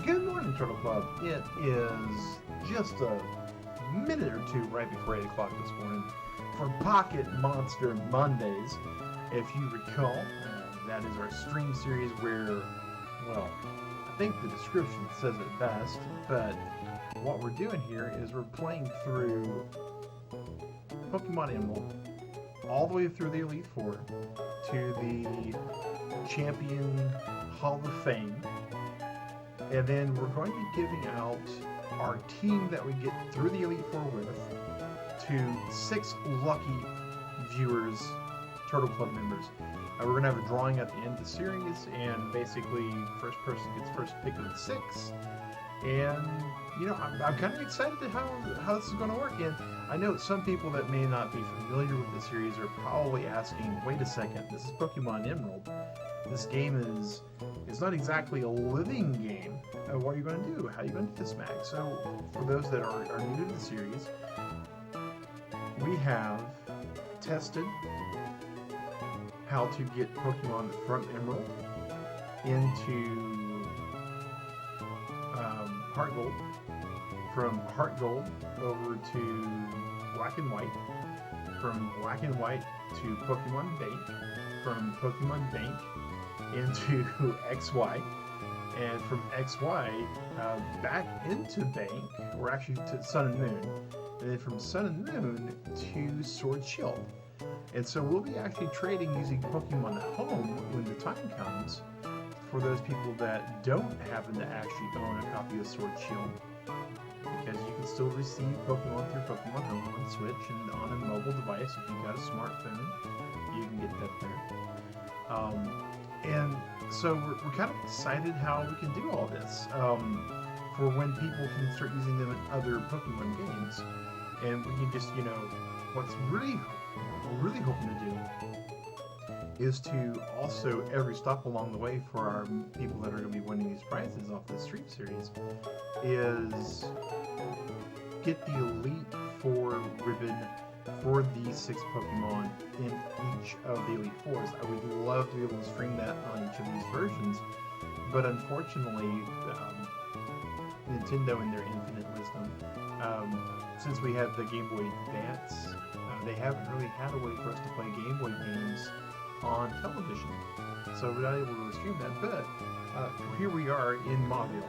Good morning, Turtle Club. It is just a minute or two right before 8 o'clock this morning for Pocket Monster Mondays. If you recall, that is our stream series where, well, I think the description says it best, but what we're doing here is we're playing through Pokemon Emerald all the way through the Elite Four to the Champion Hall of Fame. And then we're going to be giving out our team that we get through the Elite Four with to 6 lucky viewers, Turtle Club members. We're going to have a drawing at the end of the series, and basically first person gets first pick of the 6. And, you know, I'm kind of excited to how this is going to work. And I know some people that may not be familiar with the series are probably asking, wait a second, this is Pokemon Emerald. This game is not exactly a living game. What are you going to do? How are you going to do this, Max? So, for those that are new to the series, we have tested how to get Pokemon from Emerald into Heart Gold, from Heart Gold over to Black and White, from Black and White to Pokemon Bank, from Pokemon Bank into XY, and from XY back into Bank, or actually to Sun and Moon, and then from Sun and Moon to Sword Shield. And so we'll be actually trading using Pokemon Home when the time comes for those people that don't happen to actually own a copy of Sword Shield, because you can still receive Pokemon through Pokemon Home on Switch and on a mobile device. If you've got a smartphone, you can get that there. And so we're kind of excited how we can do all this for when people can start using them in other Pokemon games. And we can just, you know, what's we're really hoping to do is to also, every stop along the way for our people that are going to be winning these prizes off the Stream Series, is get the Elite Four ribbon for these 6 Pokemon in each of the Elite Fours. I would love to be able to stream that on each of these versions, but unfortunately, Nintendo in their infinite wisdom, since we have the Game Boy Advance, they haven't really had a way for us to play Game Boy games on television, so we're not able to stream that. But here we are in Mauville,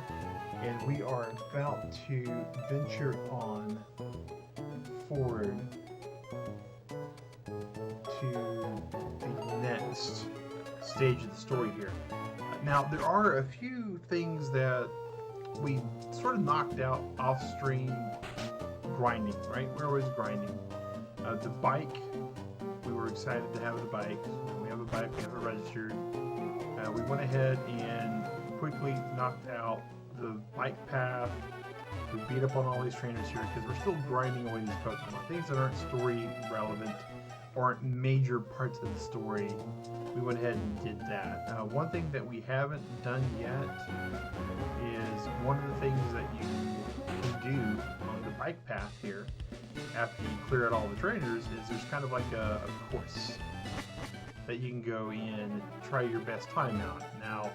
and we are about to venture on forward to the next stage of the story here. Now, there are a few things that we sort of knocked out off stream grinding, right? We're always grinding. The bike, we were excited to have the bike. We have a bike, we have it registered. We went ahead and quickly knocked out the bike path. We beat up on all these trainers here because we're still grinding away these Pokemon. Things that aren't story relevant, aren't major parts of the story. We went ahead and did that. One thing that we haven't done yet is one of the things that you can do on the bike path here after you clear out all the trainers is there's kind of like a course that you can go in and try your best time out. Now,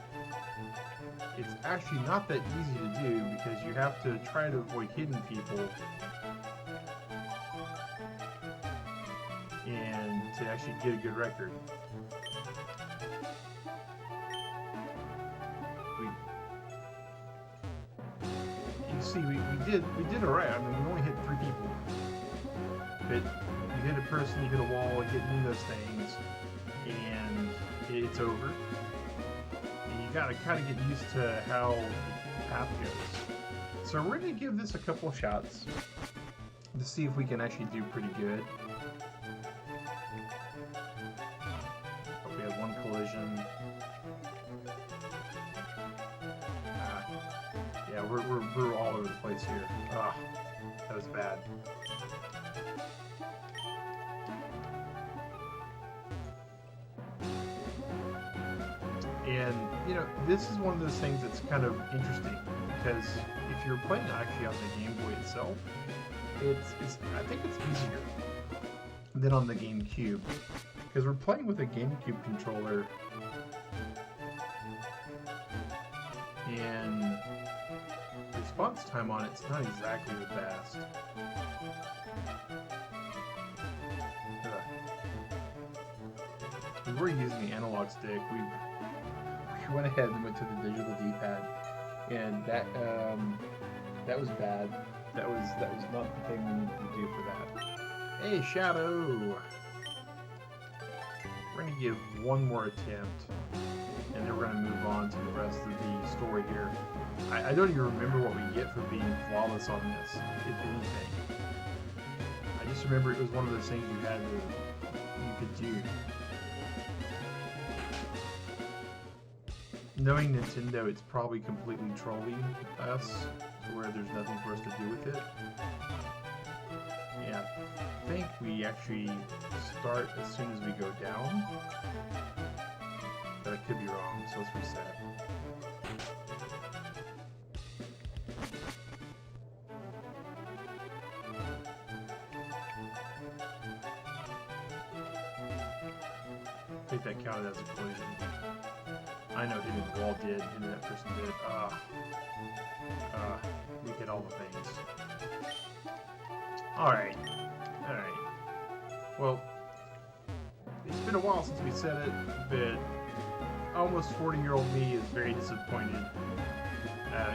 it's actually not that easy to do because you have to try to avoid hidden people and to actually get a good record. You see, we did all right. I mean, we only hit 3 people, but you hit a person, you hit a wall, you hit any of those things, and it's over. And you gotta kind of get used to how the path goes. So we're gonna give this a couple of shots to see if we can actually do pretty good. We had 1 collision. Yeah, we're all over the place here. Ah, that was bad. And, you know, this is one of those things that's kind of interesting because if you're playing actually on the Game Boy itself, I think it's easier than on the GameCube because we're playing with a GameCube controller, and response time on it's not exactly the best. We were using the analog stick. We went ahead and went to the digital D-pad, and that was bad. That was not the thing we needed to do for that. Hey, Shadow! We're gonna give one more attempt, and then we're gonna move on to the rest of the story here. I don't even remember what we get for being flawless on this, if anything. I just remember it was one of those things you could do. Knowing Nintendo, it's probably completely trolling us, to where there's nothing for us to do with it. Yeah, I think we actually start as soon as we go down. But I could be wrong, so let's reset. I think that counted as a collision. I know hitting the wall did, and that person did. We hit all the things. Alright. Well, it's been a while since we said it, but almost 40-year-old me is very disappointed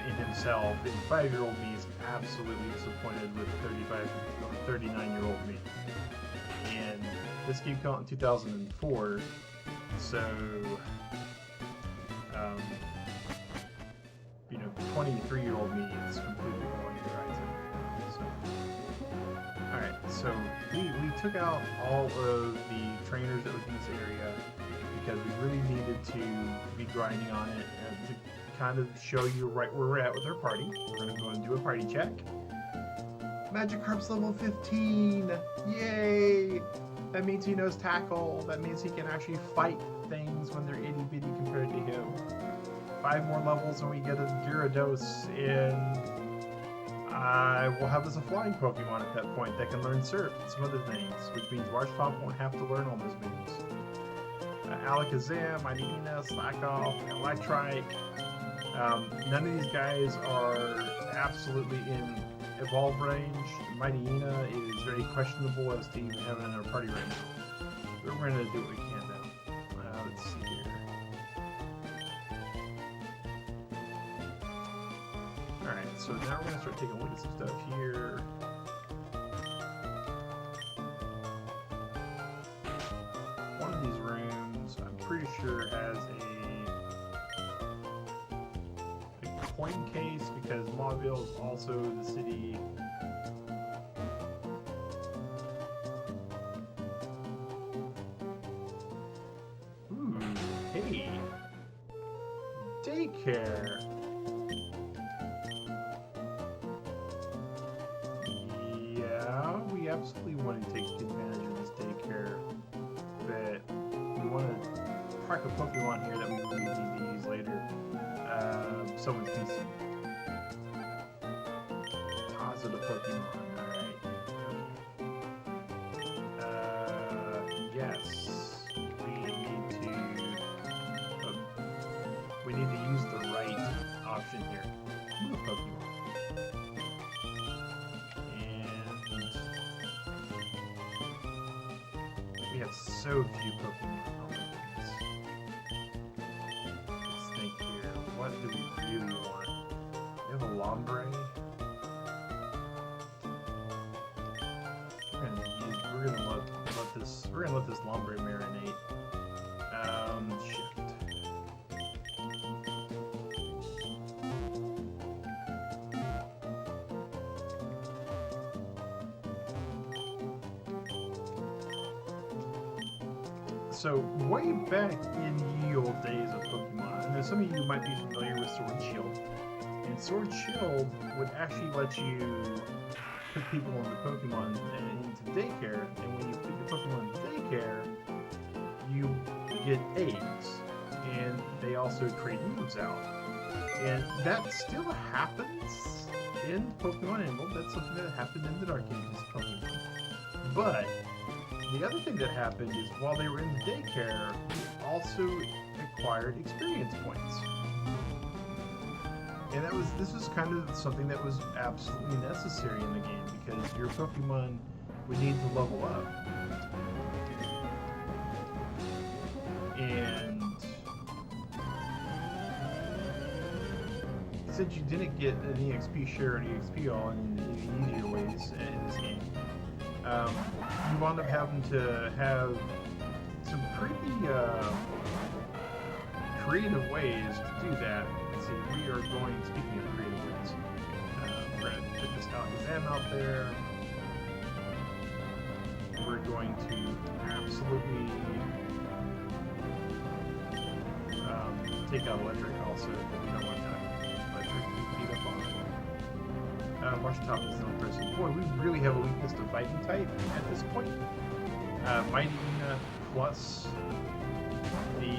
in himself, and 5-year-old me is absolutely disappointed with 39-year-old me. And this game came out in 2004, so 23-year-old me is completely going to horizon. Alright, so we took out all of the trainers that was in this area because we really needed to be grinding on it and to kind of show you right where we're at with our party. We're going to go and do a party check. Magikarp's level 15! Yay! That means he knows tackle. That means he can actually fight things when they're itty-bitty compared to him. 5 more levels and we get a Gyarados, and I will have as a flying Pokemon at that point that can learn Surf and some other things, which means Marshtomp won't have to learn all those moves. Alakazam, Mightyena, Slackoff, Electrike. None of these guys are absolutely in evolve range. Mightyena is very questionable as to even having in our party right now. But we're going to do what we can now. Let's see here. Alright, so now we're going to start taking a look at some stuff here. One of these rooms, I'm pretty sure, has a coin case, because Mauville is also the city. Ooh, hey! Daycare! We absolutely want to take advantage of this daycare, but we want to park a Pokemon here that we really need to use later. Someone's PC. Positive Pokemon, alright. Yes. We need to use the right option here. Move Pokemon. We have so few Pokemon. Oh my goodness. Let's think here. What do we really want? We have a Lombre. We're gonna let this Lombre marinate. Shift. So, way back in ye old days of Pokemon, I know some of you might be familiar with Sword and Shield, and Sword Shield would actually let you put people on the Pokemon into daycare, and when you put your Pokemon into daycare, you get eggs, and they also trade moves out. And that still happens in Pokemon Emerald. That's something that happened in the Dark Ages of Pokemon. But the other thing that happened is while they were in the daycare, they also acquired experience points. And this was kind of something that was absolutely necessary in the game because your Pokemon would need to level up. And since you didn't get an EXP share or an EXP all in easier ways in this game, you wound up having to have some pretty creative ways to do that. Let's see, we are going, speaking of creative ways, we're going to put this Alakazam out there. We're going to absolutely take out Electric also, because we don't want that Electric to beat up on it. Marshall is no person. Boy, we really have a weakness to fighting type at this point. Mighty Una plus the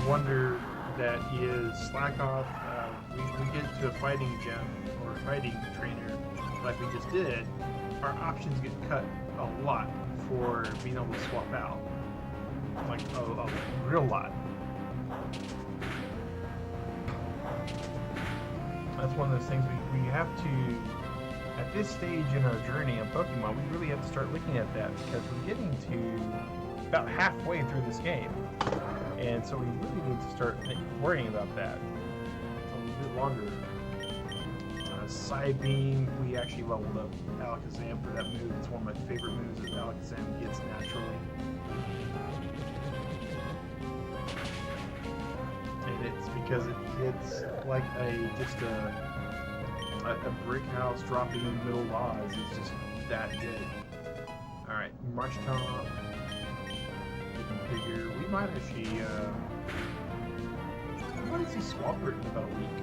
wonder that is Slack Off. We get to a fighting gem or fighting trainer like we just did, our options get cut a lot for being able to swap out. Like a real lot. That's one of those things we have to, at this stage in our journey of Pokemon, we really have to start looking at that because we're getting to about halfway through this game. And so we really need to start worrying about that a little bit longer. Side Beam, we actually leveled up Alakazam for that move. It's one of my favorite moves that Alakazam gets naturally. And it's because it's like just a brick house dropping in the middle of Oz. It's just that good. Alright, Marshtomp. Figure we might actually what is he Swampert in about a week?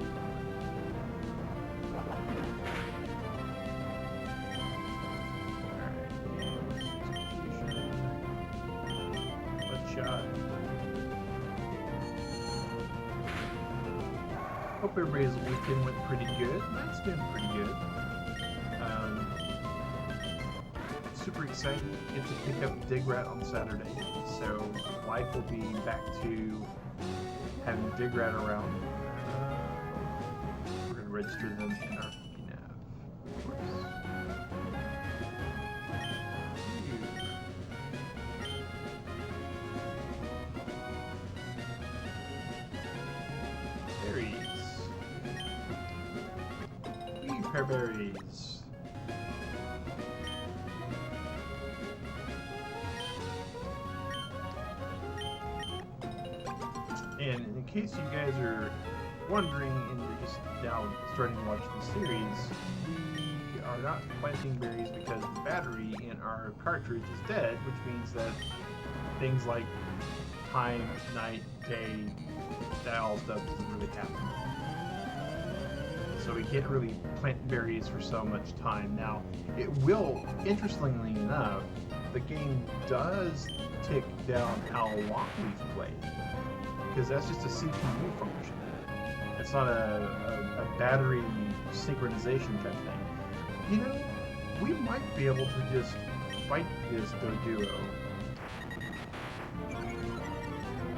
Alright, let's shot. Hope everybody's weekend went pretty good. Mine's been pretty good. Super excited to get to pick up Digrat on Saturday. So life will be back to having Digrat around. We're going to register them in our nav, of course. Berries. Berries. And in case you guys are wondering and you're just now starting to watch the series, we are not planting berries because the battery in our cartridge is dead, which means that things like time, night, day, that all stuff doesn't really happen. So we can't really plant berries for so much time. Now, it will, interestingly enough, the game does tick down how long we've played. Because that's just a CPU function. It's not a battery synchronization type thing. You know, we might be able to just fight this Doduo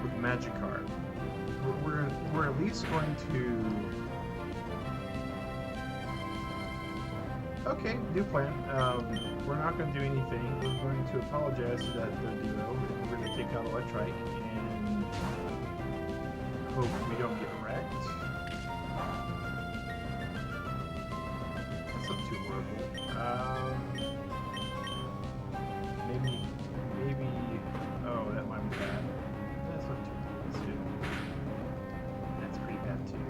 with Magikarp. We're at least going to... Okay, new plan. We're not going to do anything. We're going to apologize to that Doduo. We're going to take out Electrike and hope we don't get wrecked. That's not too horrible. Maybe. Oh, that might be bad. That's not too bad. That's good. That's pretty bad too.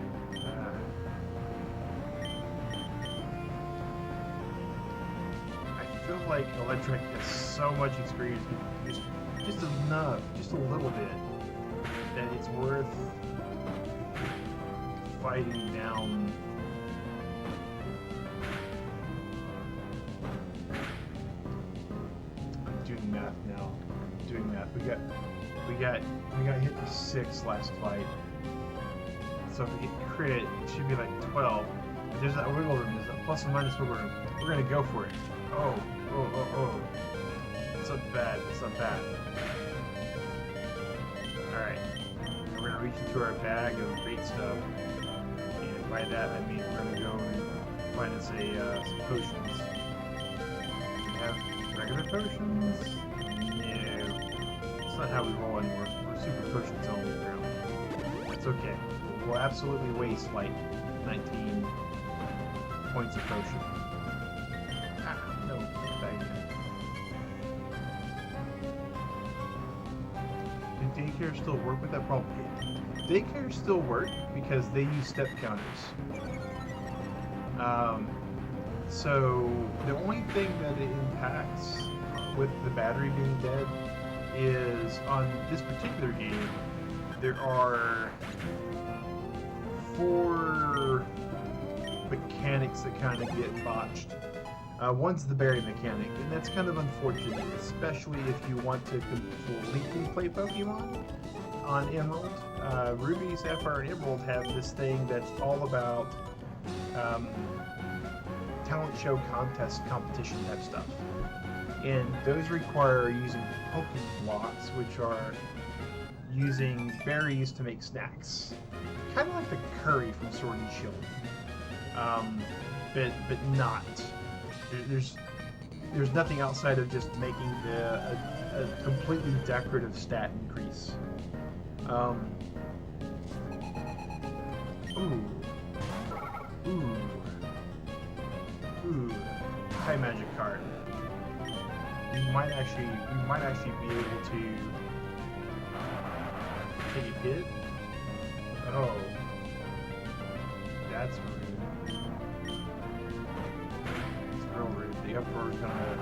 I feel like Electric has so much experience, just enough, just a little bit, that it's worth fighting down. I'm doing math now. We got hit for 6 last fight. So if we get crit, it should be like 12. But there's that wiggle room. There's that plus or minus wiggle room. We're gonna go for it. Oh. That's not bad. Alright. We're gonna reach into our bag of great stuff and By that I mean we're gonna go and find us some potions. Do we have regular potions? No. That's not how we roll anymore. We're super potions only now. That's okay. We'll absolutely waste like 19 points of potion. Ah, no, bag. Did daycare still work with that problem? Daycare still work because they use step counters. So the only thing that it impacts with the battery being dead is on this particular game, there are 4 mechanics that kind of get botched. One's the berry mechanic, and that's kind of unfortunate, especially if you want to completely play Pokemon on Emerald. Ruby, Sapphire, and Emerald have this thing that's all about talent show contest competition type stuff. And those require using Pokeblocks, which are using berries to make snacks. Kind of like the curry from Sword and Shield. But not. There's nothing outside of just making a completely decorative stat increase. Ooh, high magic card. We might actually be able to take a hit. Oh, that's rude. It's real rude. The Uproar is gonna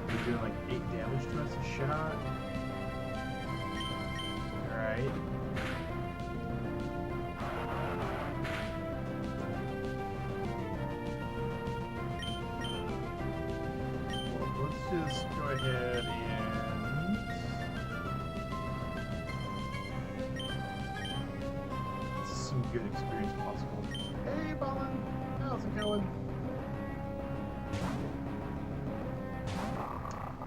be doing like 8 damage to us a shot. All right. Just go ahead and some good experience possible. Hey, Ballin, how's it going?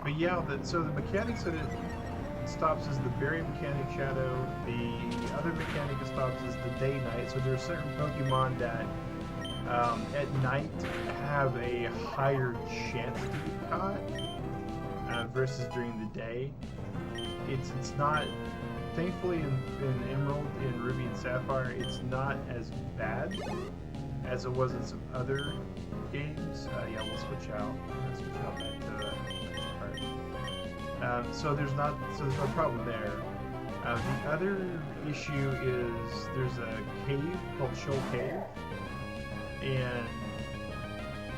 But yeah, so the mechanics that it stops is the berry mechanic Shadow. The other mechanic it stops is the day-night. So there are certain Pokemon that at night have a higher chance to get caught versus during the day. It's not, thankfully in Emerald, in Ruby and Sapphire, it's not as bad as it was in some other games. Yeah, we'll switch out. We'll switch out back to part. So there's no problem there. The other issue is there's a cave called Shoal Cave, and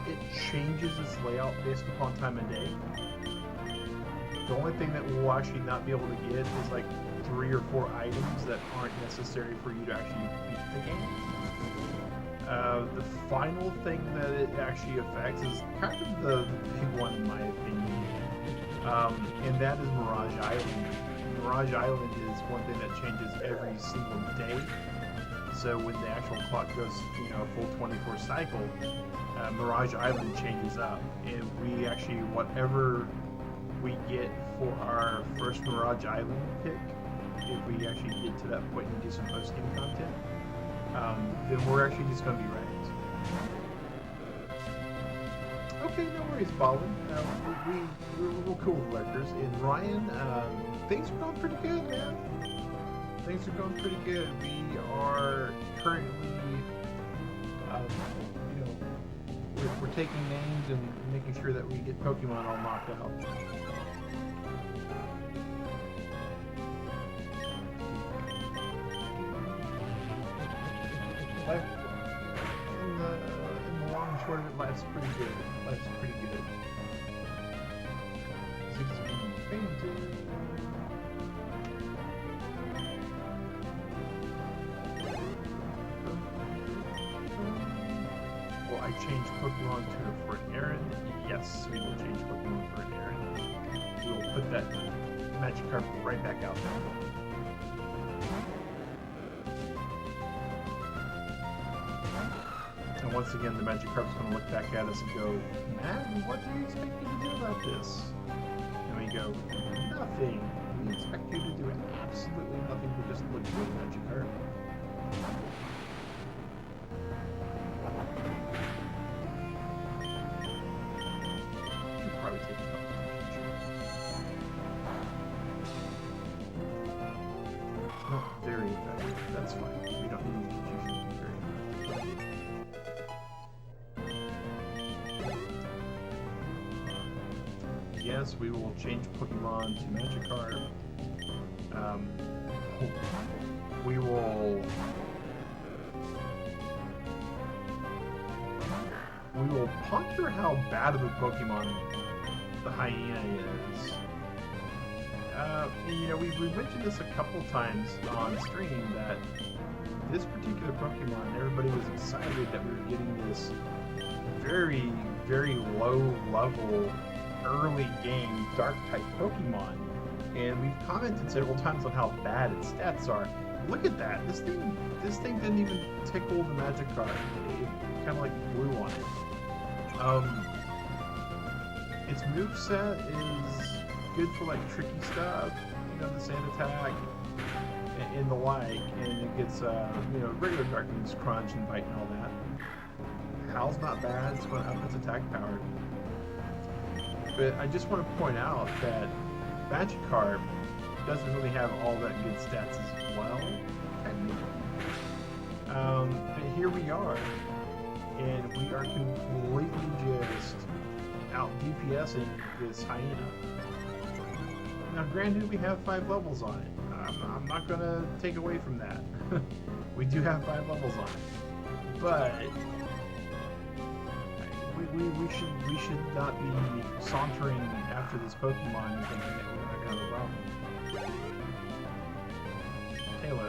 it changes its layout based upon time of day. The only thing that we'll actually not be able to get is like 3 or 4 items that aren't necessary for you to actually beat the game. The final thing that it actually affects is kind of the big one in my opinion, and that is Mirage Island. Mirage Island is one thing that changes every single day. So when the actual clock goes, a full 24 cycle, Mirage Island changes up, and we actually, whatever we get for our first Mirage Island pick, if we actually get to that point and do some post-game content, then we're actually just going to be ranked. Okay, no worries, Baldwin. We're cool with lurkers. And Ryan, things are going pretty good, man. Things are going pretty good. We are currently, we're taking names and making sure that we get Pokemon all knocked out. Life, in the long and short of it, life's pretty good. Life's pretty good. 16 painted. Will I change Pokemon tutor for an errand? Yes, we will change Pokemon for an errand. We will put that Magikarp right back out there. And once again, the Magikarp's going to look back at us and go, "Man, what do you expect me to do about this?" And we go, "Nothing. We expect you to do absolutely nothing but just look good, Magikarp." yes, we will change Pokemon to Magikarp. We will ponder how bad of a Pokemon the hyena is. You know, we've mentioned this a couple times on stream that this particular Pokemon, everybody was excited that we were getting this very, very low level, early game dark type Pokemon. And we've commented several times on how bad its stats are. Look at that! This thing didn't even tickle the Magikarp. It kind of like blew on it. Its moveset is good for like tricky stuff, you know, the sand attack and the like, and it gets you know, regular dark moves, crunch and bite and all that. Howl's not bad, it's going to up its attack power. But I just want to point out that Magikarp doesn't really have all that good stats as well, technically. But here we are, and we are completely just out DPSing this hyena. Now granted, we have 5 levels on it. I'm not going to take away from that. We do have 5 levels on it. But we should not be sauntering after this Pokemon and thinking that we're not going to have a problem. Halo,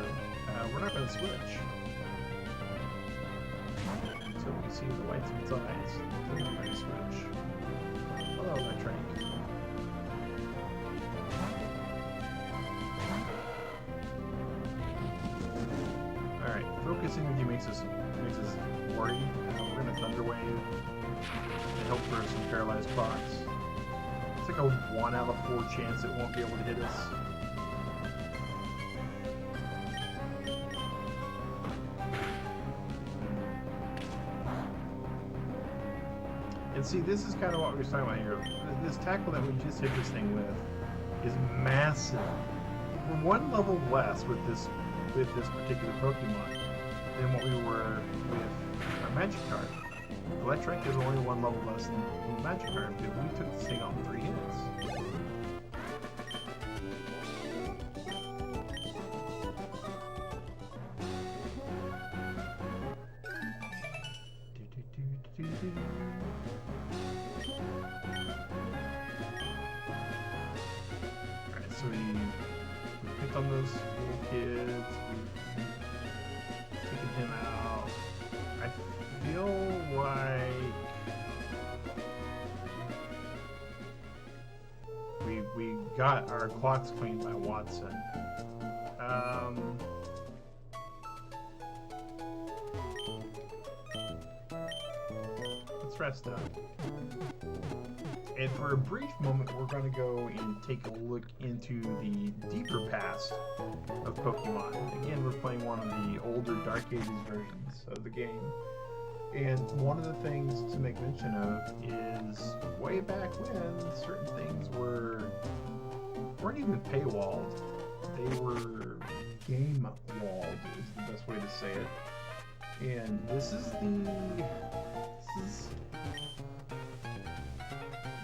we're not going to switch until we see the whites of its eyes. Then we're going to switch. Hello, Electric. Alright, focusing with you makes us worry. We're going to Thunder Wave and hope for some paralyzed clocks. It's like a 1 out of 4 chance it won't be able to hit us. And see, this is kind of what we were talking about here. This tackle that we just hit this thing with is massive. We're 1 level less with this particular Pokemon than what we were with our Magikarp. Electric is only 1 level less than Magikarp. We took this thing on 3 hits. Alright, so we picked on those little kids, we've taken him out. I feel like we got our clocks cleaned by Watson. Let's rest up. And for a brief moment, we're going to go and take a look into the deeper past of Pokemon. Again, we're playing one of the older Dark Ages versions of the game. And one of the things to make mention of is way back when certain things weren't even paywalled. They were game walled is the best way to say it. And this is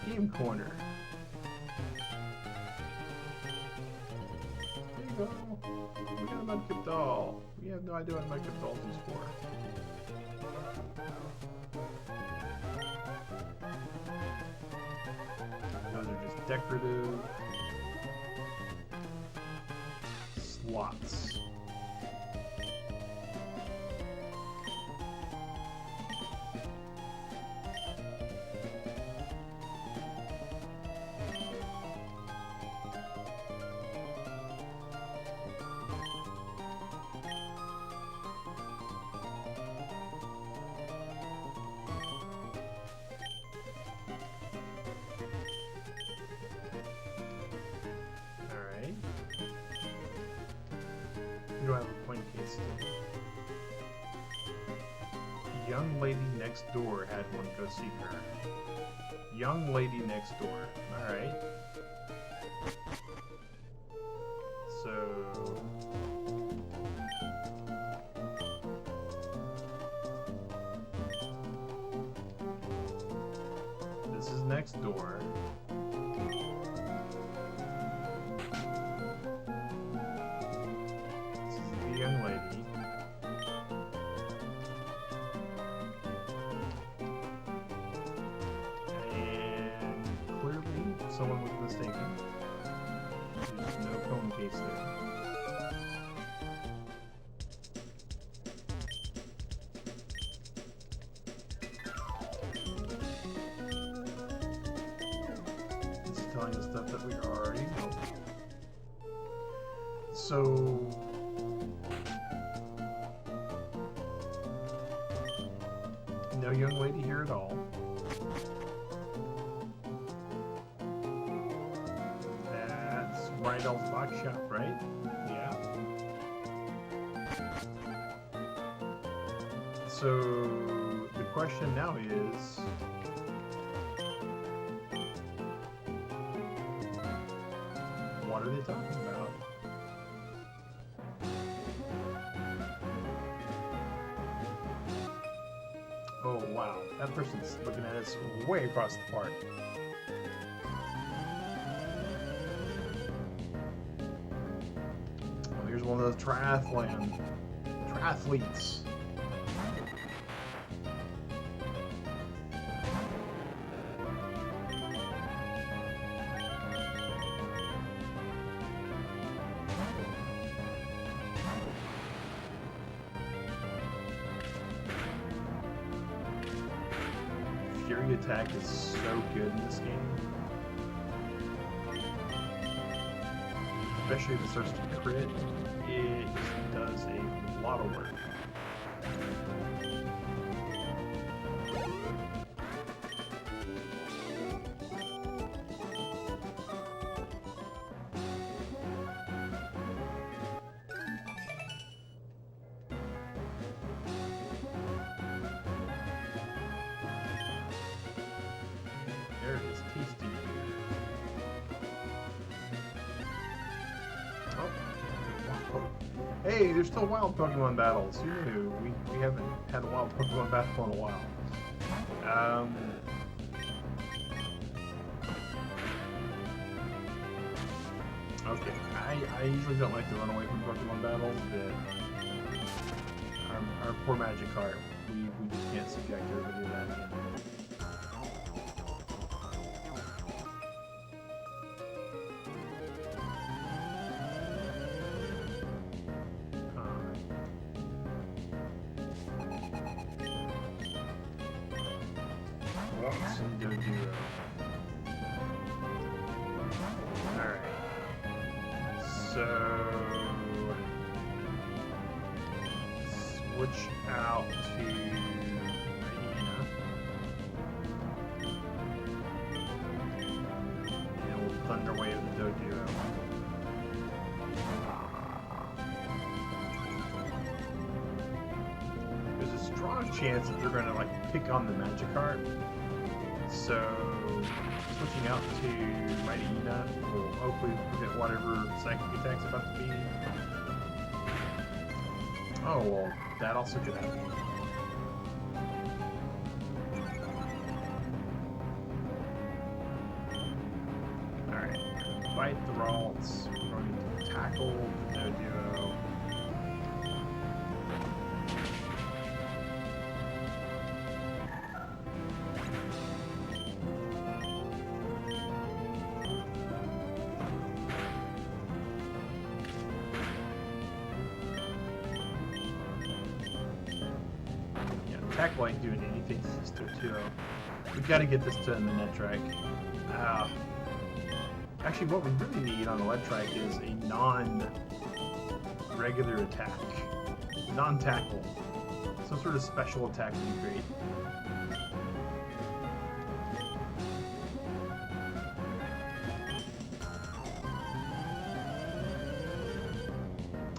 Game Corner. There you go. We got a Mudkip doll. We have no idea what a Mudkip doll is for. Those are just decorative slots. We don't have a point case still. Young lady next door had one go see her. Young lady next door. Alright. So... this is next door. someone was mistaken. There's no cone case there. This is telling us stuff that we already know. So... no young lady here at all. That's Rydell's box shop, right? Yeah. So the question now is, what are they talking about? Oh wow, that person's looking at us way across the park. Oh, here's one of those triathletes. Fury attack is so good in this game. Especially if it starts to crit, it does a lot of work. There it is, tasty. Oh. Hey, there's still wild Pokemon battles. Who knew? We haven't had a wild Pokemon battle in a while. Okay, I usually don't like to run away from Pokemon battles, but our poor Magikarp, we just can't subject everybody to that again. Alright. So... switch out to Medina. And we'll Thunder Wave the Doduo. There's a strong chance that they're gonna like pick on the Magikarp. So switching out to Medina will hopefully prevent whatever psychic attack's about to be. Oh well, that also could happen. Alright, fight the Ralts. We're going to tackle the Doduo. Tackle ain't doing anything to this Doduo. We've got to get this to the net track. Actually, what we really need on the lead track is a non-regular attack. Non-tackle. Some sort of special attack would be great.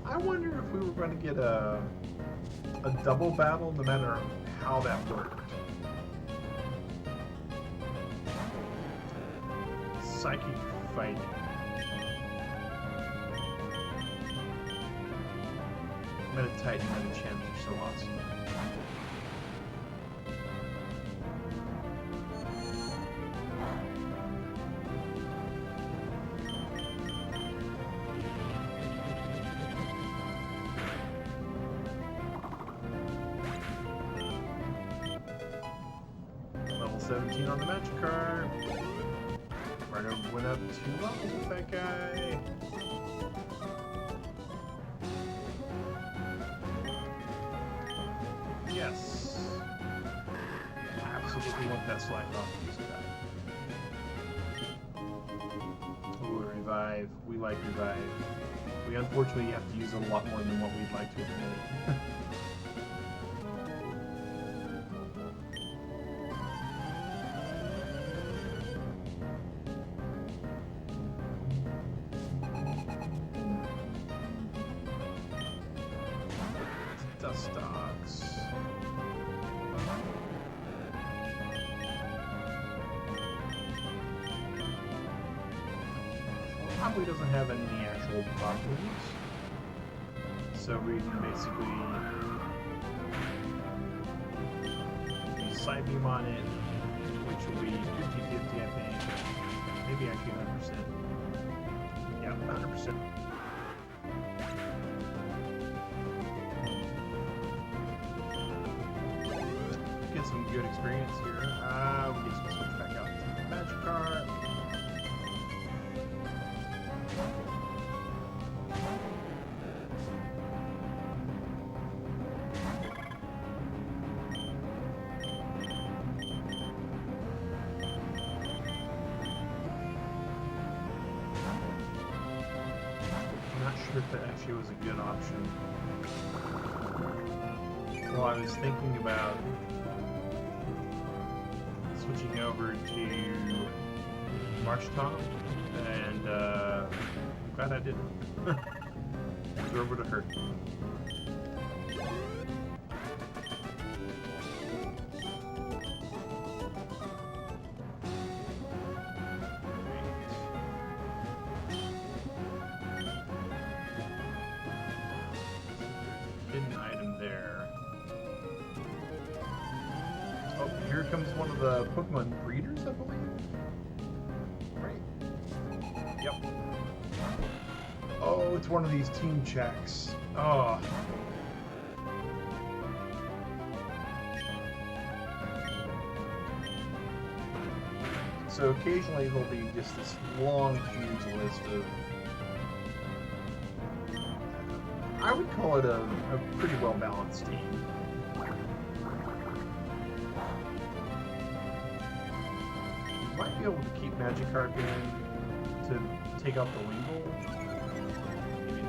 I wonder if we were going to get a double battle, no matter how that worked. Psychic fighting. Meditite and Medicham are so awesome. Level 17 on the Magikarp. Ricardo went up 2 levels with that guy. Yes. Absolutely want that slide off of this guy. Ooh, revive. We like revive. We unfortunately have to use it a lot more than what we'd like to admit. Dust dogs. Probably doesn't have any actual properties, so we can basically use side beam on it, which will be 50-50, I think. Maybe actually 100%. Yeah, 100%. Get some good experience here. We get to switch back out to the magic card. Not sure if that actually was a good option. Well, I was thinking about switching over to March Tom, and I'm glad I didn't. It would have hurt. Hidden item there. Oh, here comes one of the Pokemon breeders, I believe. Right? Yep. Oh, it's one of these team checks. Oh. So occasionally there'll be just this long, huge list of... I would call it a pretty well-balanced team. Might be able to keep Magikarp in to take out the Wingull. Maybe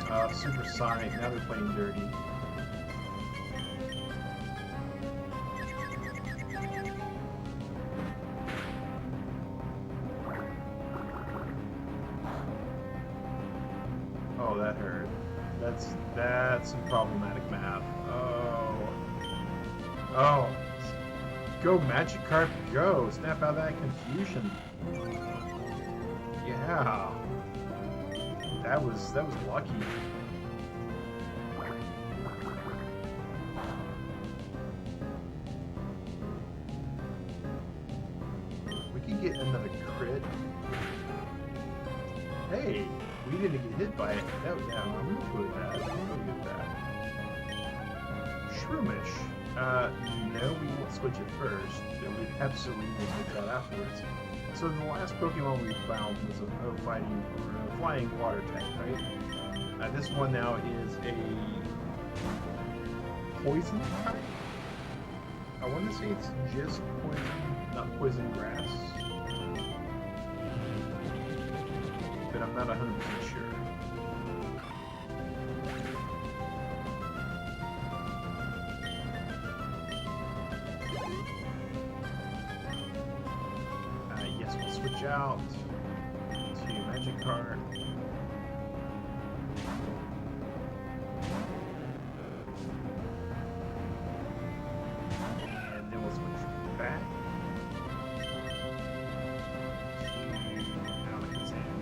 not. Super Sonic, now they're playing dirty. Oh, that hurt. That's some problematic math. Oh. Go Magikarp, go! Snap out of that confusion. Yeah. That was lucky. We could get another crit. Hey, we didn't get hit by it. Yeah, I'm real good at that. I'm really good at that. Shroomish. No, we won't switch it first. We absolutely will switch that afterwards. So the last Pokemon we found was a flying water type, right? This one now is a poison type. I want to say it's just poison, not poison grass. But I'm not 100% sure. Yes, we'll switch out to Magikarp. And then we'll switch back to Alakazam.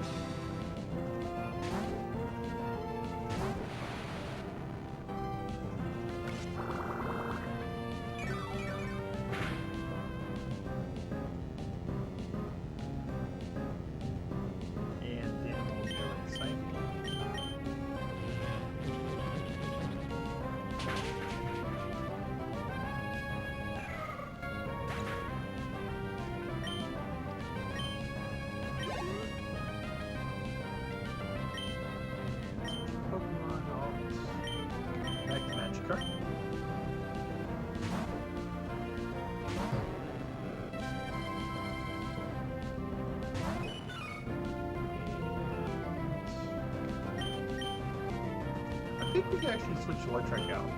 think we can actually switch electric out.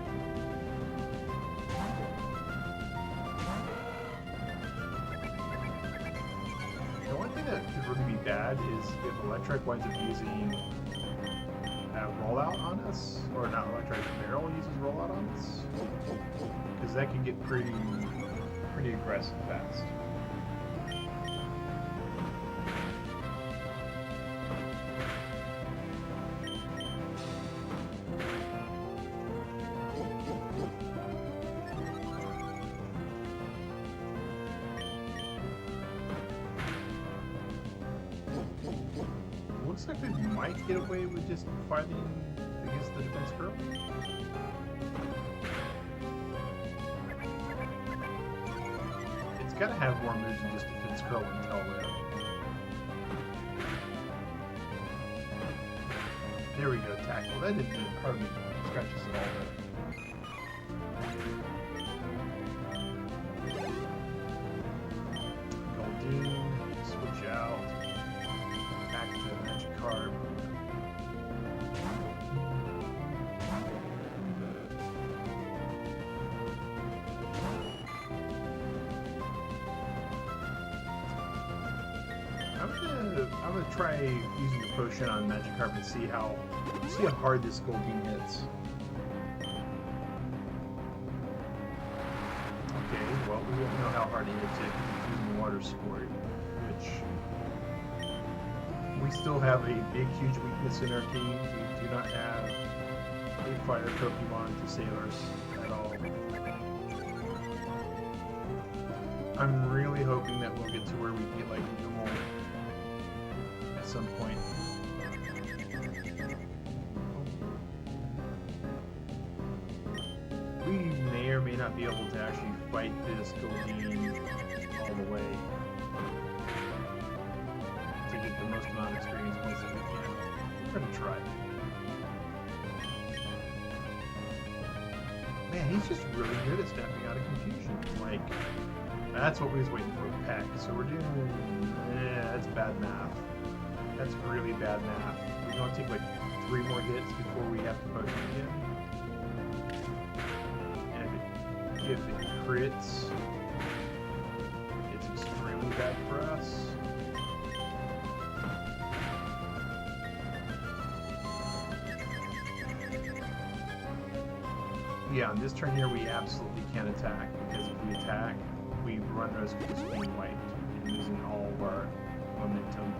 The one thing that could really be bad is if electric winds up using rollout on us, or not electric, barrel uses rollout on us, because that can get pretty aggressive fast. Looks like we might get away with just fighting against the defense girl. It's gotta have more moves than just defense girl and tail whip. There we go, tackle. That didn't hardly scratch us at all. Goldeen, switch out. Back to magic card. I'm gonna try using the potion on magic carp and see how hard this Goldeen hits. Okay, well we won't know how hard he hits it because he's using water sport, which we still have a big, huge weakness in our team. We do not have a fire Pokemon to save us at all. I'm really hoping that we'll get to where we get like Numel at some point. We may or may not be able to actually fight this Goldeen all the way to get the most amount of experience points that we can. We're gonna try. Man, he's just really good at snapping out of confusion. Like, that's what we was waiting for, Peck. So we're doing, that's bad math. That's really bad math. We're gonna take like 3 more hits before we have to potion again. And if it crits, it's extremely bad for us. Yeah, on this turn here, we absolutely can't attack, because if we attack, we run risk of just being wiped and losing all of our momentum.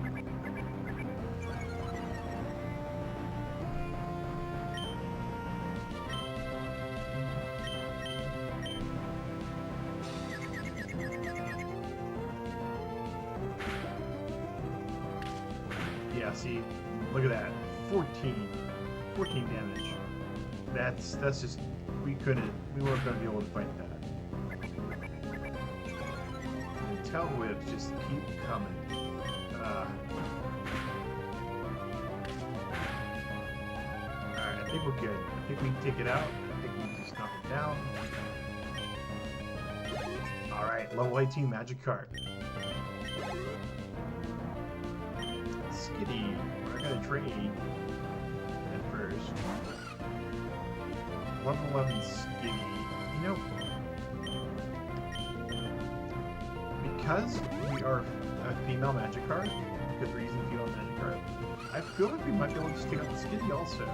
Yeah, see, look at that, 14 damage. That's just, we weren't going to be able to fight that. The tail whips just keep coming. Alright, I think we're good. I think we can take it out. I think we can just knock it down. Alright, level 18 magic card. Skitty, we're not going to trade at first. Level 11 Skitty. You know, because we are a female magic card, because we're using female magic card, I feel like we might be able to just take out the Skitty also.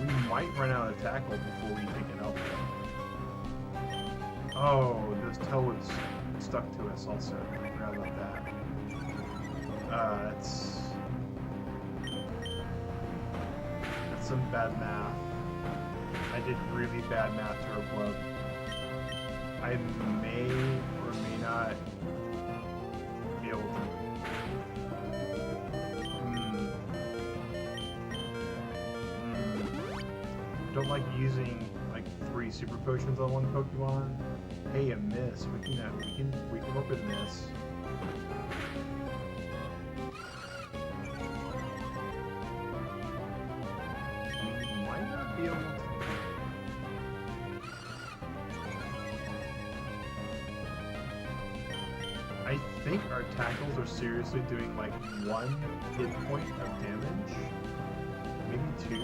We might run out of tackle before we take it out though. Oh, those tail whips stuck to us also. I forgot about that. That's some bad math. I did really bad math to her club. I may or may not be able to. Don't like using like 3 super potions on one Pokemon. Hey, a miss. We can work with a miss. Be able to. I think our tackles are seriously doing like 1 hit point of damage. Maybe 2.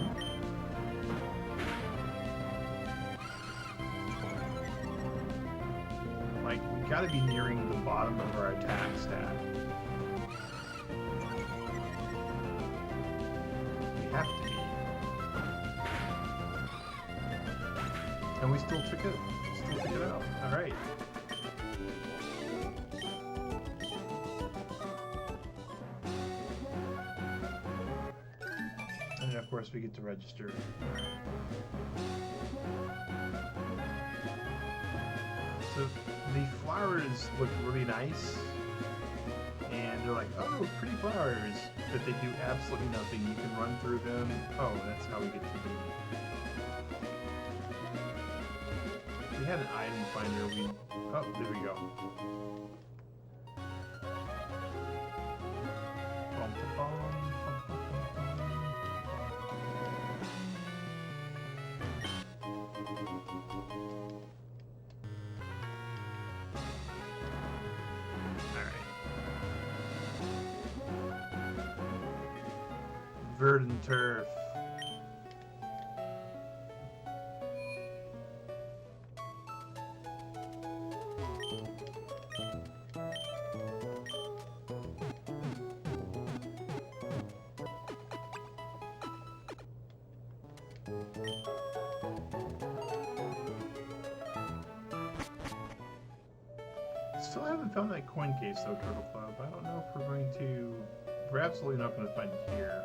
Like, we gotta be nearing the bottom of our attack stat. We have to be. And we still took it out. Alright. And then of course we get to register. So the flowers look really nice, and they're like, oh, pretty flowers, but they do absolutely nothing. You can run through them. Oh, that's how we get to the... We had an item finder. Oh, there we go. Bum, bum, bum. Verdant turf. Still haven't found that coin case though, Turtle Club. I don't know if we're going to... We're absolutely not going to find it here.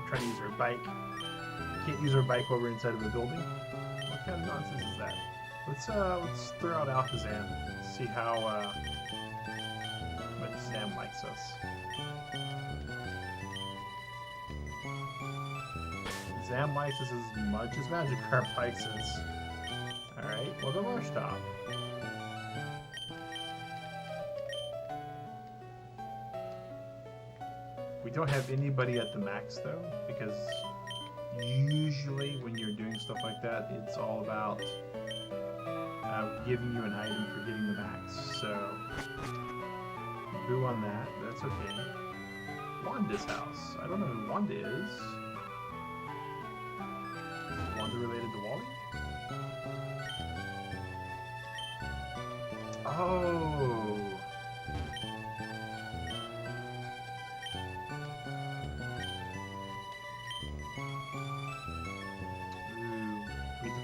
Trying to use our bike. Can't use our bike while we're inside of a building. What kind of nonsense is that? Let's throw out Alakazam. See how much Zam likes us. Zam likes us as much as Magikarp likes us. Alright, well then we'll stop. We don't have anybody at the max though, because usually when you're doing stuff like that, it's all about giving you an item for getting the max. So, boo on that, that's okay. Wanda's house. I don't know who Wanda is. Is Wanda related to Wally? Oh!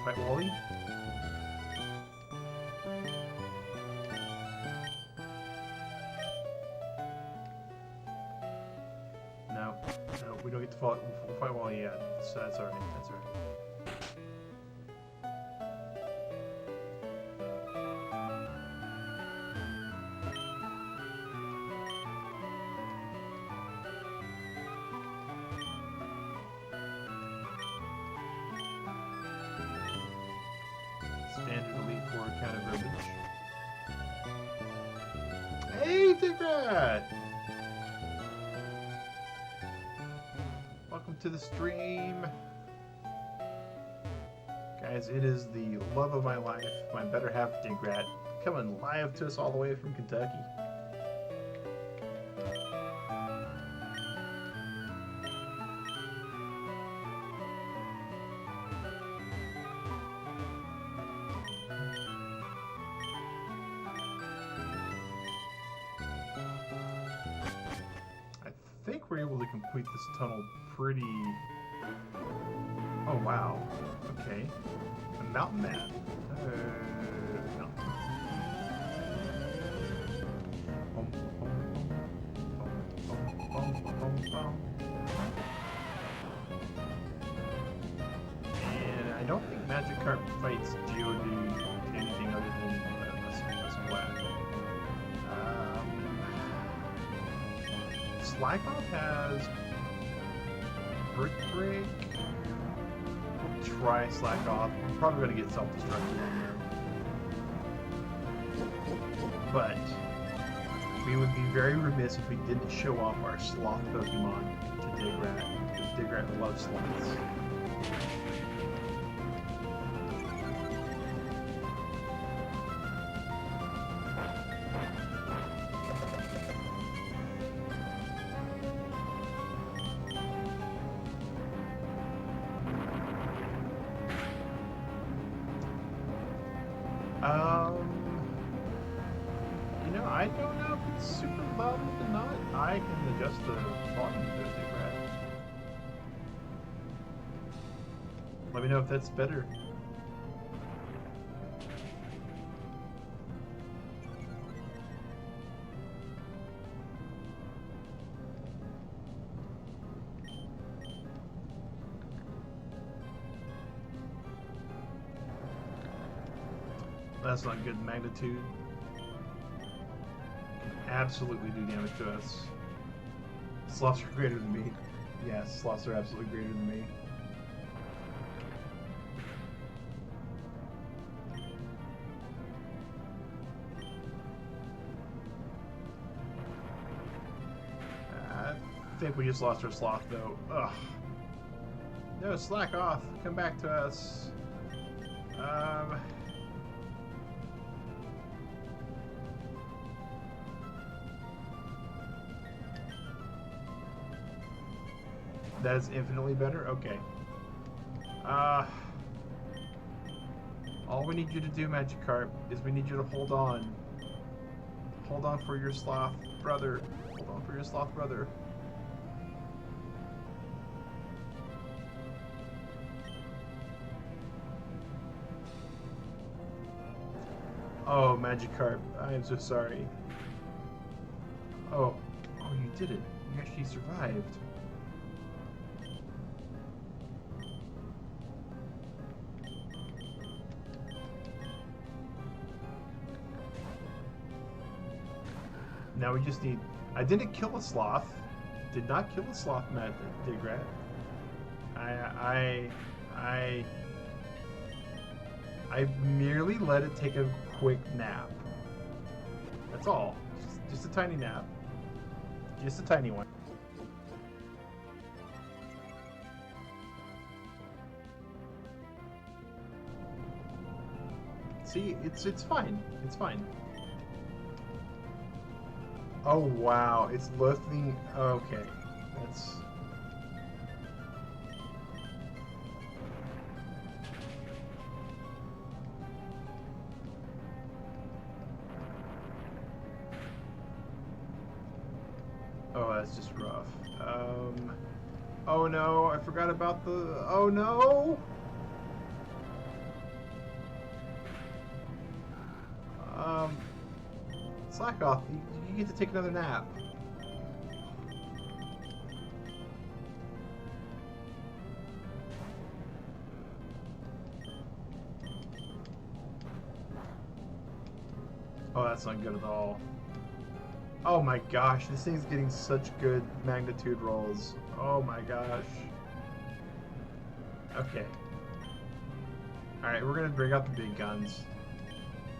Fight Wally? No, we don't get to fight Wally yet, so that's alright, that's alright. Standard Elite Four counter verbiage. Hey, Tigrat! Welcome to the stream. Guys, it is the love of my life, my better half, Tigrat, coming live to us all the way from Kentucky. I think we're able to complete this tunnel pretty... Oh, wow. Okay. A mountain man. No. And I don't think Magikarp fights Geodude to anything other than a splat. Slakoth has Brick Break. We'll try Slakoth. We're probably going to get self-destruct in there. But We would be very remiss if we didn't show off our sloth Pokemon to Digrat, because Digrat loves sloths. You know, I don't know if it's super loud or not. I can adjust the volume to Digrat. Let me know if that's better. That's not good magnitude. Absolutely do damage to us. Sloths are greater than me. Yes, sloths are absolutely greater than me. I think we just lost our sloth though. Ugh. No, slack off. Come back to us. That is infinitely better? Okay. All we need you to do, Magikarp, is we need you to hold on. Hold on for your sloth brother. Hold on for your sloth brother. Oh, Magikarp, I am so sorry. Oh, you did it. You actually survived. Now we just need... I didn't kill a sloth. Did not kill a sloth, Digrat. I merely let it take a quick nap. That's all. Just a tiny nap. Just a tiny one. See, it's fine. It's fine. Oh wow, it's lifting. Okay, that's. Oh, that's just rough. Oh no, I forgot about the. Oh no. Slack off. You get to take another nap. Oh, that's not good at all. Oh my gosh, this thing's getting such good magnitude rolls. Oh my gosh. Okay. Alright, we're gonna bring out the big guns.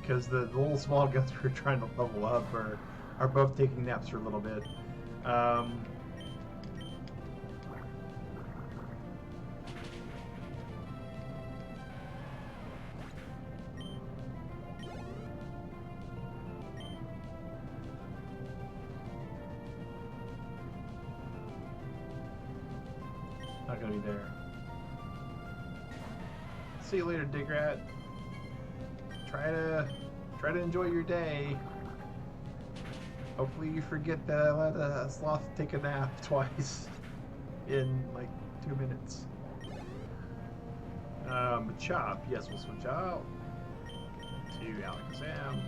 Because the little small guns we're trying to level up are both taking naps for a little bit. Not gonna be there. See you later, Digrat. Try to enjoy your day. Hopefully you forget that I let a sloth take a nap twice in like 2 minutes. Chop, yes, we'll switch out to Alakazam.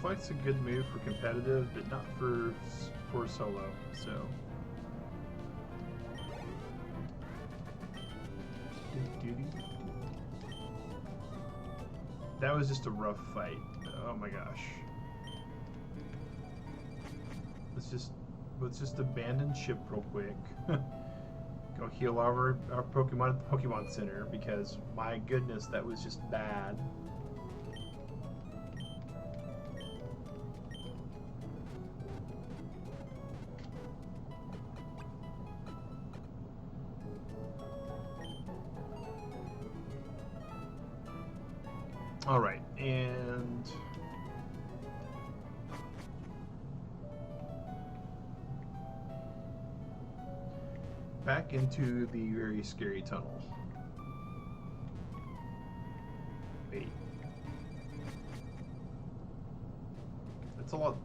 Flight's a good move for competitive, but not for solo. So. That was just a rough fight. Oh my gosh. Let's just abandon ship real quick. Go heal our Pokemon at the Pokemon Center, because my goodness, that was just bad. All right, and back into the very scary tunnel. Wait. That's a lot.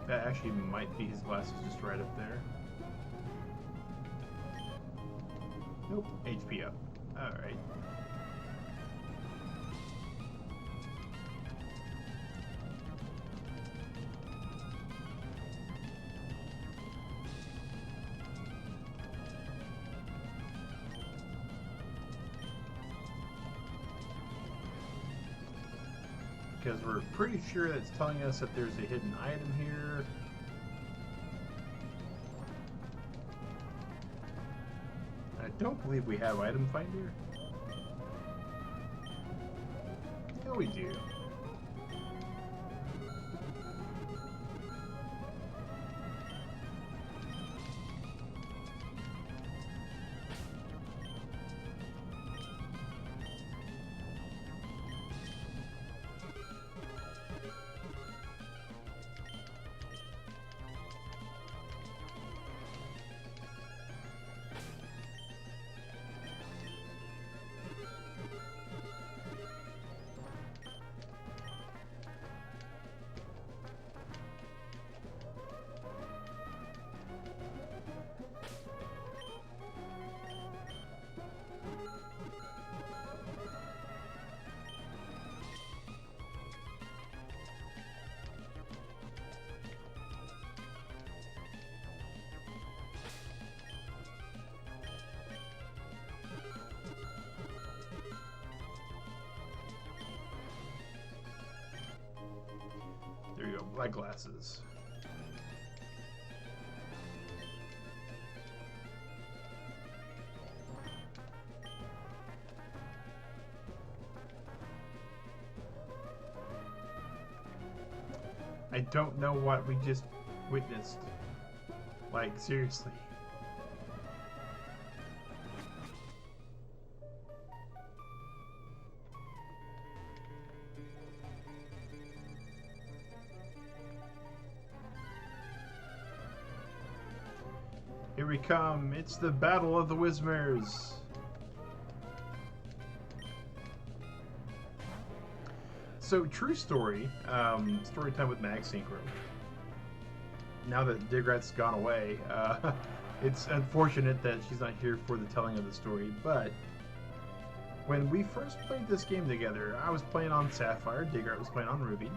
That actually might be his glasses just right up there. Nope, HP up. Alright. Because we're pretty sure that's telling us that there's a hidden item here. I don't believe we have item finder. Yeah, we do. There you go, black glasses. I don't know what we just witnessed. Like, seriously. Here we come. It's the Battle of the Whismers. So, true story. Story time with Mag Synchro. Now that Digrat's gone away, it's unfortunate that she's not here for the telling of the story. But when we first played this game together, I was playing on Sapphire. Digrat was playing on Ruby.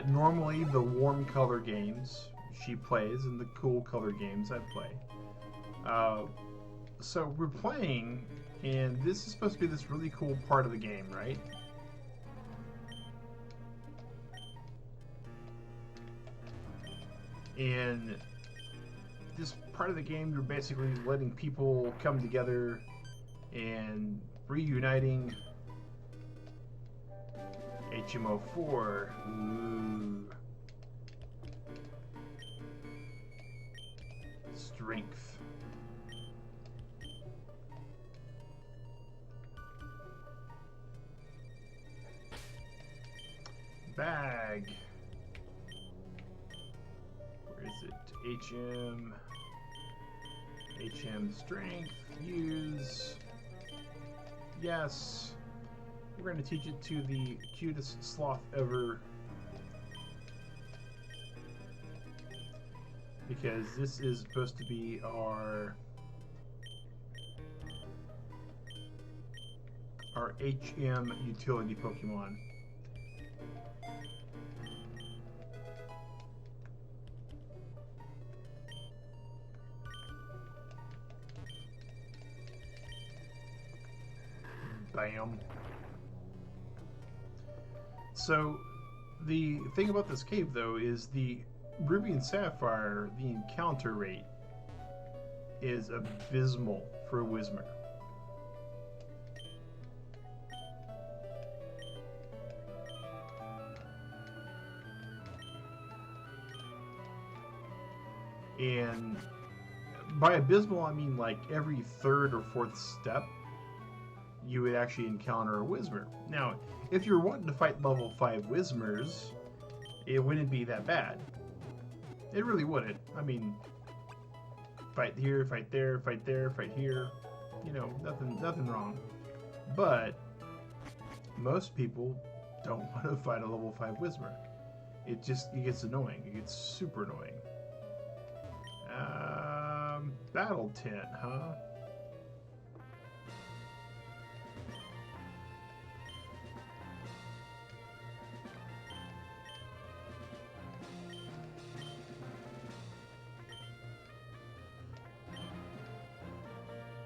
Normally, the warm color games she plays and the cool color games I play. So we're playing, and this is supposed to be this really cool part of the game, right? And this part of the game, you're basically letting people come together and reuniting HMO4. Ooh. Strength. Bag. Where is it? HM strength. Use. Yes. We're going to teach it to the cutest sloth ever. because this is supposed to be our HM utility Pokemon. Bam. So the thing about this cave though is the Ruby and Sapphire, the encounter rate is abysmal for a Whismur. And by abysmal, I mean like every third or fourth step, you would actually encounter a Whismur. Now, if you're wanting to fight level 5 Whismurs, it wouldn't be that bad. It really wouldn't. I mean, fight here, fight there, fight there, fight here. You know, nothing wrong. But most people don't want to fight a level 5 Whismur. It gets annoying. It gets super annoying. Battle tent, huh?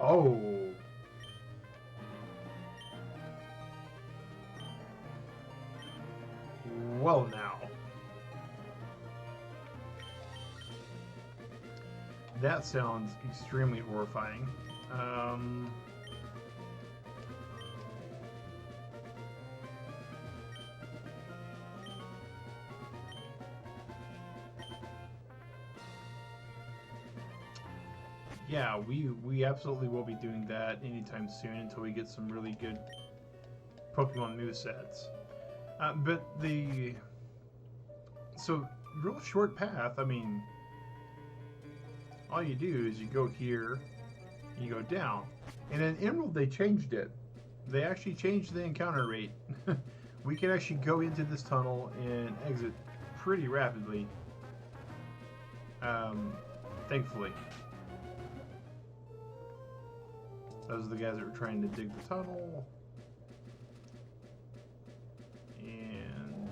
Oh. Well now. That sounds extremely horrifying. Yeah, we absolutely will be doing that anytime soon until we get some really good Pokemon movesets. But so real short path, I mean, all you do is you go here, you go down. And in Emerald, they changed it. They actually changed the encounter rate. We can actually go into this tunnel and exit pretty rapidly. Thankfully. Those are the guys that were trying to dig the tunnel. And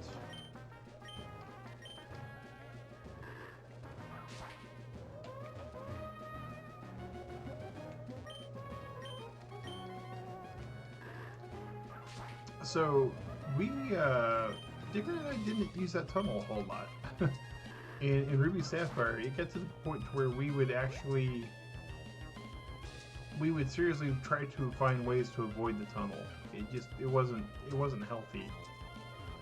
so we Digger and I didn't use that tunnel a whole lot. in Ruby Sapphire, it got to the point where we would seriously try to find ways to avoid the tunnel. It wasn't healthy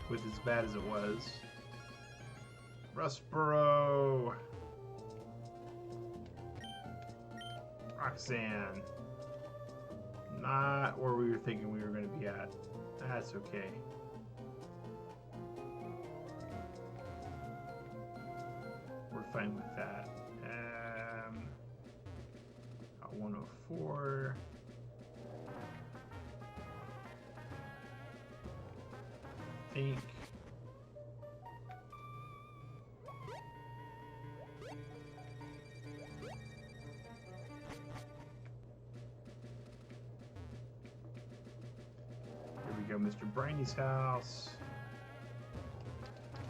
with as bad as it was. Rustboro, Roxanne, not where we were thinking we were going to be at. That's okay. We're fine with that. 104. Think. Here we go, Mr. Briny's house.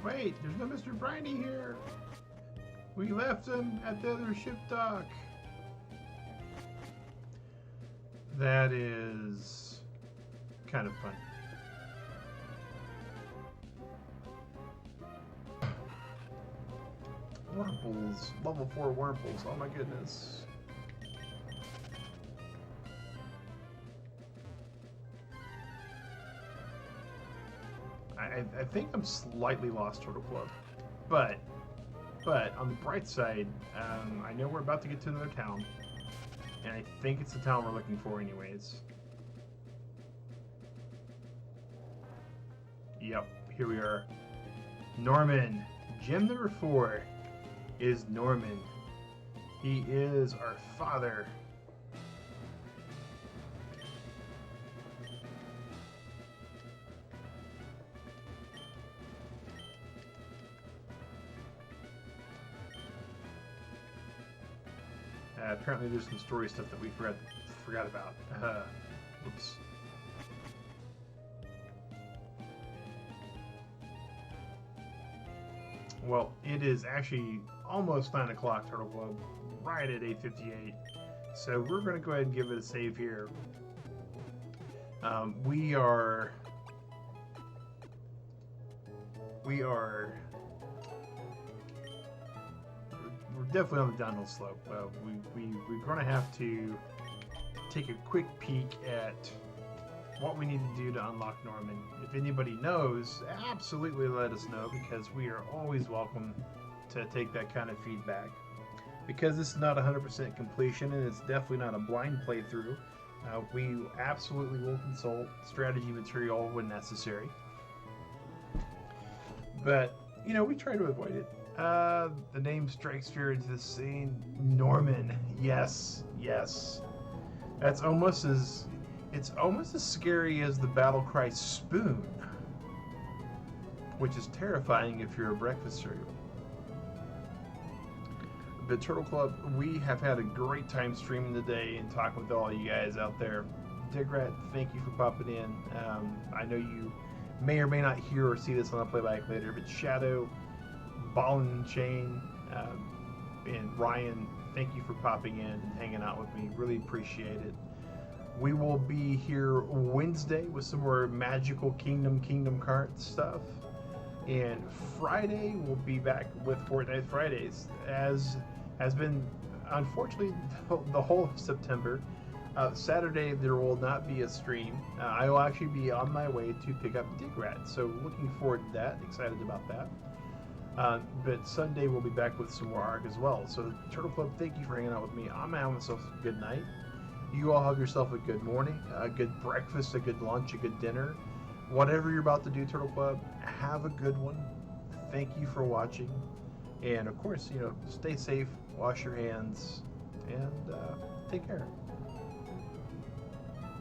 Wait, there's no Mr. Briny here. We left him at the other ship dock. That is kind of fun. Wurmples, level 4 Wurmples, oh my goodness. I think I'm slightly lost Turtle Club, but on the bright side, I know we're about to get to another town. And I think it's the town we're looking for anyways. Yep, here we are. Norman. Gym number 4 is Norman. He is our father. Apparently, there's some story stuff that we forgot about. Oops. Well, it is actually almost 9 o'clock, Turtle Club, right at 8:58. So we're going to go ahead and give it a save here. We're definitely on the downhill slope. We're going to have to take a quick peek at what we need to do to unlock Norman. If anybody knows, absolutely let us know, because we are always welcome to take that kind of feedback. Because this is not 100% completion, and it's definitely not a blind playthrough, we absolutely will consult strategy material when necessary. But, you know, we try to avoid it. The name strikes fear into the scene. Norman. Yes, yes. It's almost as scary as the battle cry spoon, which is terrifying if you're a breakfast cereal. The Turtle Club, we have had a great time streaming today and talking with all you guys out there. Digrat, thank you for popping in. I know you may or may not hear or see this on a playback later, but Shadow, Ball and Chain, and Ryan, thank you for popping in and hanging out with me. Really appreciate it. We will be here Wednesday with some more magical Kingdom Cards stuff. And Friday, we'll be back with Fortnite Fridays, as has been, unfortunately, the whole of September. Saturday, there will not be a stream. I will actually be on my way to pick up Digrat, so looking forward to that. Excited about that. But Sunday, we'll be back with some more ARC as well. So, Turtle Club, thank you for hanging out with me. I'm having myself a good night. You all have yourself a good morning, a good breakfast, a good lunch, a good dinner. Whatever you're about to do, Turtle Club, have a good one. Thank you for watching. And, of course, you know, stay safe, wash your hands, and take care.